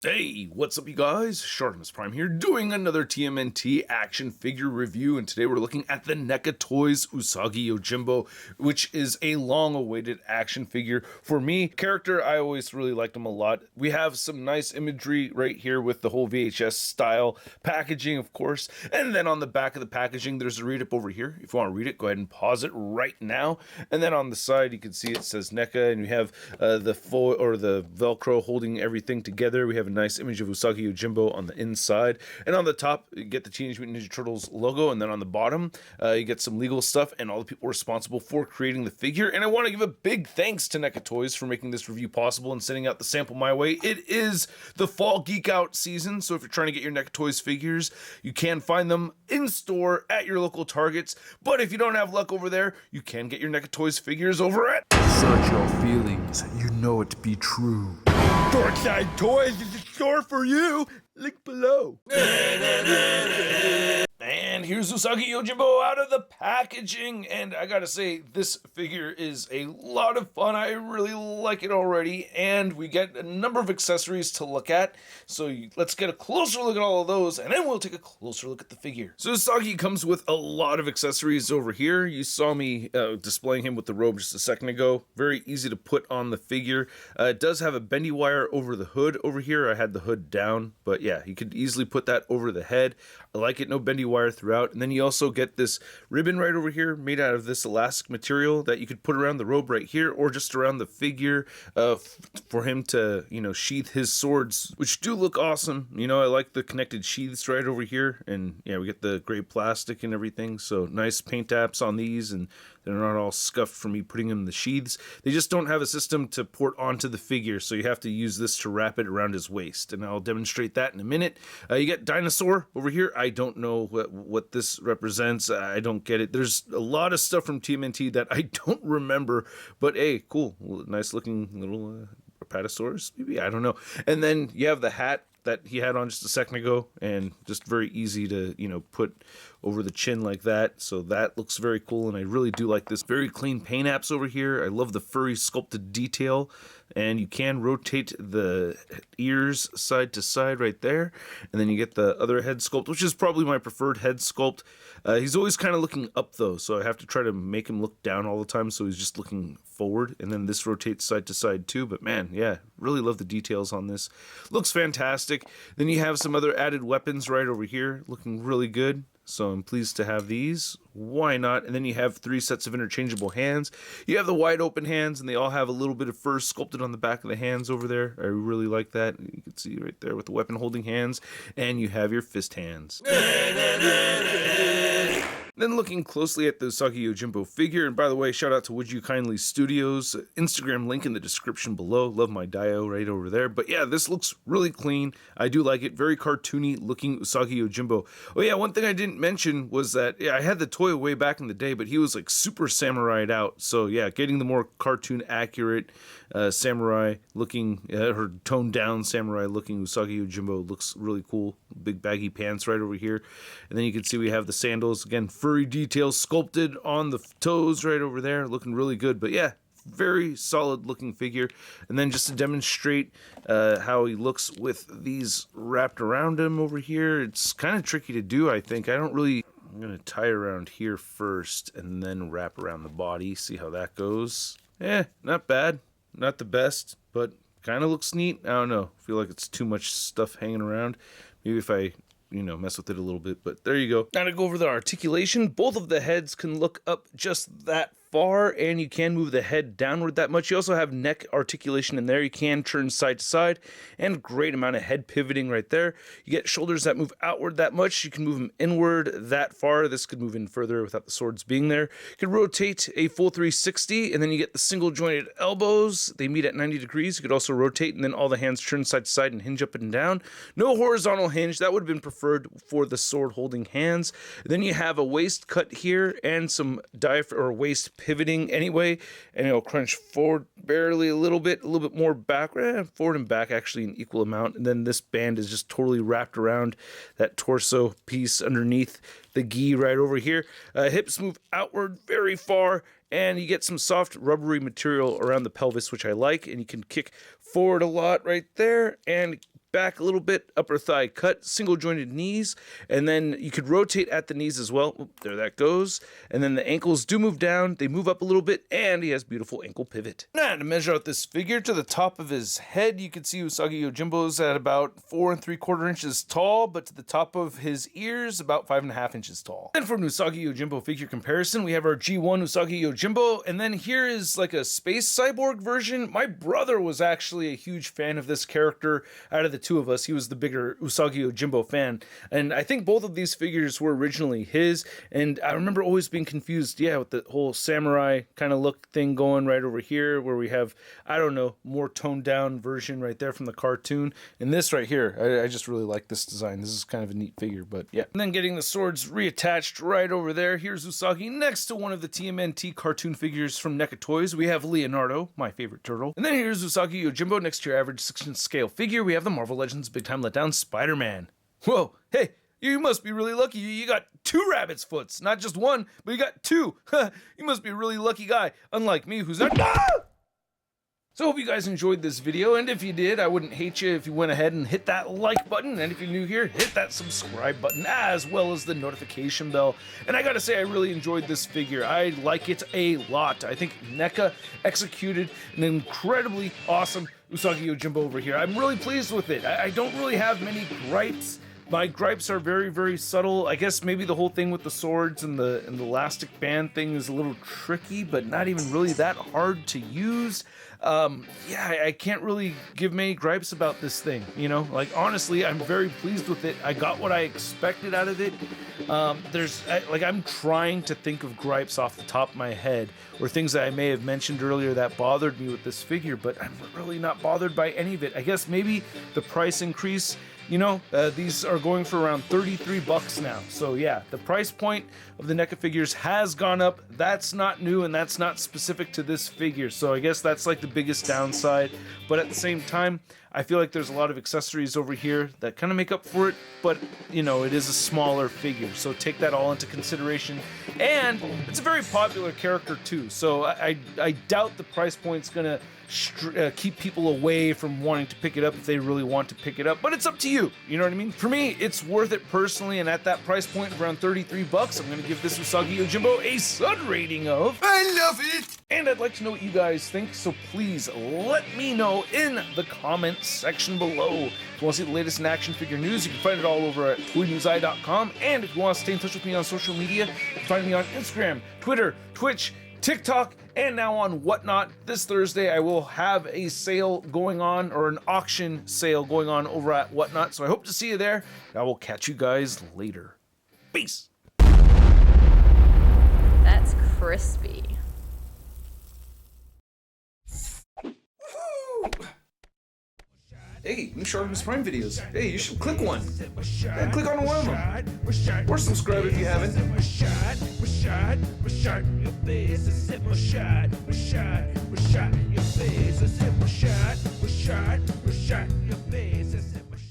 Hey, what's up you guys? ShartimusPrime here, doing another TMNT action figure review, and today we're looking at the NECA Toys Usagi Yojimbo, which is a long-awaited action figure. For me, character, I always really liked him a lot. We have some nice imagery right here with the whole VHS style packaging, of course, and then on the back of the packaging, there's a read-up over here. If you want to read it, go ahead and pause it right now, and then on the side, you can see it says NECA, and we have the foil or the Velcro holding everything together. We have a nice image of Usagi Yojimbo on the inside, and on the top you get the Teenage Mutant Ninja Turtles logo, and then on the bottom you get some legal stuff and all the people responsible for creating the figure. And I want to give a big thanks to NECA Toys for making this review possible and sending out the sample my way. It is the fall geek out season, so if you're trying to get your NECA Toys figures, you can find them in store at your local Targets, but if you don't have luck over there, you can get your NECA Toys figures over at Search your feelings, you know it be true. Darkside Toys is a store for you. Link below. And here's Usagi Yojimbo out of the packaging, and I gotta say, this figure is a lot of fun. I really like it already, and we get a number of accessories to look at, so let's get a closer look at all of those, and then we'll take a closer look at the figure. So Usagi comes with a lot of accessories over here. You saw me displaying him with the robe just a second ago. Very easy to put on the figure. It does have a bendy wire over the hood over here. I had the hood down, but yeah, you could easily put that over the head. I like it, no bendy wire throughout. And then you also get this ribbon right over here made out of this elastic material that you could put around the robe right here, or just around the figure for him to, you know, sheath his swords, which do look awesome. You know, I like the connected sheaths right over here, and yeah, we get the gray plastic and everything, so nice paint apps on these, and they're not all scuffed from me putting them in the sheaths. They just don't have a system to port onto the figure, so you have to use this to wrap it around his waist, and I'll demonstrate that in a minute. You get Dinosaur over here. I don't know what this represents. I don't get it. There's a lot of stuff from TMNT that I don't remember, but hey, cool. Nice looking little Apatosaurus, maybe? I don't know. And then you have the hat that he had on just a second ago, and just very easy to, you know, put over the chin like that. So that looks very cool, and I really do like this. Very clean paint apps over here. I love the furry sculpted detail, and you can rotate the ears side to side right there, and then you get the other head sculpt, which is probably my preferred head sculpt. He's always kind of looking up though, so I have to try to make him look down all the time, so he's just looking forward, and then this rotates side to side too. But man, yeah, really love the details on this. Looks fantastic. Then you have some other added weapons right over here, looking really good. So I'm pleased to have these. Why not? And then you have 3 sets of interchangeable hands. You have the wide open hands, and they all have a little bit of fur sculpted on the back of the hands over there. I really like that. You can see right there with the weapon holding hands, and you have your fist hands. Then looking closely at the Usagi Yojimbo figure, and by the way, shout out to Would You Kindly Studios, Instagram link in the description below. Love my dio right over there. But yeah, this looks really clean. I do like it. Very cartoony looking Usagi Yojimbo. Oh yeah, one thing I didn't mention was that, yeah, I had the toy way back in the day, but he was like super samurai'd out. So yeah, getting the more cartoon accurate samurai looking, or toned down samurai looking Usagi Yojimbo looks really cool. Big baggy pants right over here. And then you can see we have the sandals. Again, furry details sculpted on the toes right over there, looking really good. But yeah, very solid looking figure. And then just to demonstrate how he looks with these wrapped around him over here, it's kind of tricky to do, I think. I'm gonna tie around here first and then wrap around the body, see how that goes. Not bad, not the best, but kind of looks neat. I don't know, I feel like it's too much stuff hanging around. Maybe if I, you know, mess with it a little bit, but there you go. Now to go over the articulation, both of the heads can look up just that far, and you can move the head downward that much. You also have neck articulation in there. You can turn side to side, and great amount of head pivoting right there. You get shoulders that move outward that much. You can move them inward that far. This could move in further without the swords being there. You can rotate a full 360, and then you get the single jointed elbows. They meet at 90 degrees. You could also rotate, and then all the hands turn side to side and hinge up and down. No horizontal hinge. That would have been preferred for the sword holding hands. Then you have a waist cut here and some diaphragm or waist pivoting anyway, and it'll crunch forward barely a little bit more back, forward and back actually an equal amount. And then this band is just totally wrapped around that torso piece underneath the gi right over here. Hips move outward very far, and you get some soft rubbery material around the pelvis, which I like, and you can kick forward a lot right there and back a little bit, upper thigh cut, single jointed knees, and then you could rotate at the knees as well. Oop, there that goes. And then the ankles do move down, they move up a little bit, and he has beautiful ankle pivot. Now to measure out this figure to the top of his head, you can see Usagi Yojimbo's at about 4 3/4 inches tall, but to the top of his ears, about 5.5 inches tall. And for an Usagi Yojimbo figure comparison, we have our G1 Usagi Yojimbo, and then here is like a space cyborg version. My brother was actually a huge fan of this character. Out of the two of us, he was the bigger Usagi Yojimbo fan, and I think both of these figures were originally his, and I remember always being confused, with the whole samurai kind of look thing going right over here, where we have, I don't know, more toned down version right there from the cartoon, and this right here, I just really like this design. This is kind of a neat figure, but yeah. And then getting the swords reattached right over there, here's Usagi next to one of the TMNT cartoon figures from NECA Toys. We have Leonardo, my favorite turtle. And then here's Usagi Yojimbo next to your average 6-inch scale figure. We have the Marvel Legends Big Time Letdown Spider-Man. Whoa, hey, you must be really lucky. You got 2 rabbit's foots, not just one, but you got 2. You must be a really lucky guy, unlike me, who's not. So I hope you guys enjoyed this video, and if you did, I wouldn't hate you if you went ahead and hit that like button, and if you're new here, hit that subscribe button, as well as the notification bell. And I gotta say, I really enjoyed this figure. I like it a lot. I think NECA executed an incredibly awesome Usagi Yojimbo over here. I'm really pleased with it. I don't really have many gripes. My gripes are very, very subtle. I guess maybe the whole thing with the swords and the elastic band thing is a little tricky, but not even really that hard to use. I can't really give many gripes about this thing, like honestly, I'm very pleased with it. I got what I expected out of it. I'm trying to think of gripes off the top of my head, or things that I may have mentioned earlier that bothered me with this figure, but I'm really not bothered by any of it. I guess maybe the price increase. These are going for around $33 now. So yeah, the price point of the NECA figures has gone up. That's not new, and that's not specific to this figure. So I guess that's like the biggest downside. But at the same time, I feel like there's a lot of accessories over here that kind of make up for it. But, it is a smaller figure. So take that all into consideration. And it's a very popular character too. So I doubt the price point's going to keep people away from wanting to pick it up if they really want to pick it up, but it's up to you. You know what I mean? For me, it's worth it personally, and at that price point of around $33, I'm going to give this Usagi Yojimbo a Sud rating of I love it! And I'd like to know what you guys think, so please let me know in the comments section below. If you want to see the latest in action figure news, you can find it all over at toynewseye.com, and if you want to stay in touch with me on social media, you can find me on Instagram, Twitter, Twitch, TikTok, and now on Whatnot. This Thursday, I will have a sale going on, or an auction sale going on over at Whatnot, so I hope to see you there. I will catch you guys later. Peace! That's crispy. Hey, new ShartimusPrime videos. Hey, you should click one. Yeah, click on one of them. Or subscribe if you haven't. Your face.